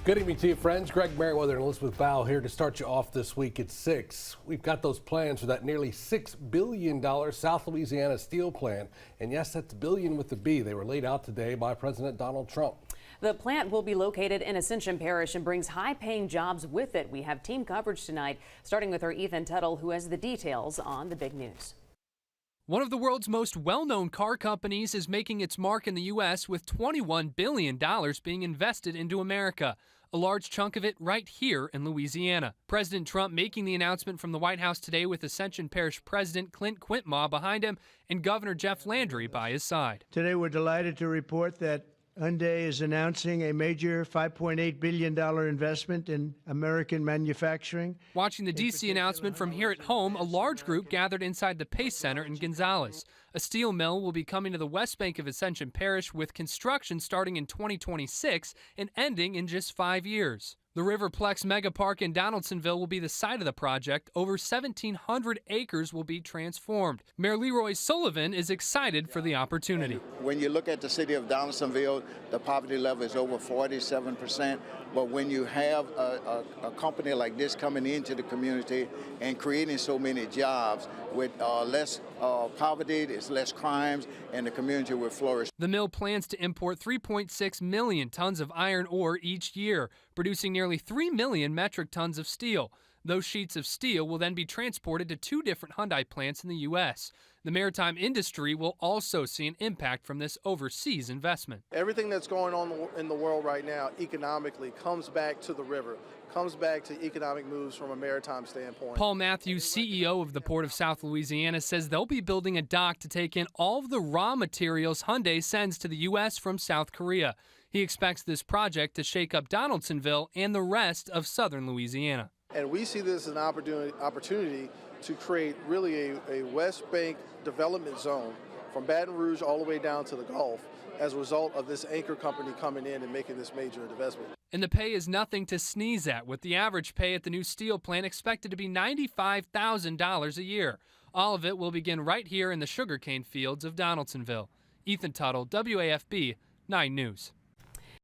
Good evening to you, friends. Greg Merriweather and Elizabeth Bow here to start you off this week at 6. We've got those plans for that nearly $6 billion South Louisiana steel plant. And yes, that's billion with the B. They were laid out today by President Donald Trump. The plant will be located in Ascension Parish and brings high-paying jobs with it. We have team coverage tonight, starting with our Ethan Tuttle, who has the details on the big news. One of the world's most well-known car companies is making its mark in the U.S. with $21 billion being invested into America, a large chunk of it right here in Louisiana. President Trump making the announcement from the White House today with Ascension Parish President Clint Quintmaw behind him and Governor Jeff Landry by his side. Today we're delighted to report that Hyundai is announcing a major $5.8 billion investment in American manufacturing. Watching the D.C. announcement from here at home, a large group gathered inside the Pace Center in Gonzales. A steel mill will be coming to the west bank of Ascension Parish with construction starting in 2026 and ending in just 5 years. The Riverplex Mega Park in Donaldsonville will be the site of the project. Over 1,700 acres will be transformed. Mayor Leroy Sullivan is excited for the opportunity. When you look at the city of Donaldsonville, the poverty level is over 47%. But when you have a company like this coming into the community and creating so many jobs with less poverty, there's less crimes, and the community will flourish. The mill plans to import 3.6 million tons of iron ore each year, producing nearly 3 million metric tons of steel. Those sheets of steel will then be transported to 2 different Hyundai plants in the U.S. The maritime industry will also see an impact from this overseas investment. Everything that's going on in the world right now economically comes back to the river, comes back to economic moves from a maritime standpoint. Paul Matthews, CEO of the Port of South Louisiana, says they'll be building a dock to take in all of the raw materials Hyundai sends to the U.S. from South Korea. He expects this project to shake up Donaldsonville and the rest of southern Louisiana. And we see this as an opportunity to create really a West Bank development zone from Baton Rouge all the way down to the Gulf as a result of this anchor company coming in and making this major investment. And the pay is nothing to sneeze at, with the average pay at the new steel plant expected to be $95,000 a year. All of it will begin right here in the sugarcane fields of Donaldsonville. Ethan Tuttle, WAFB 9 News.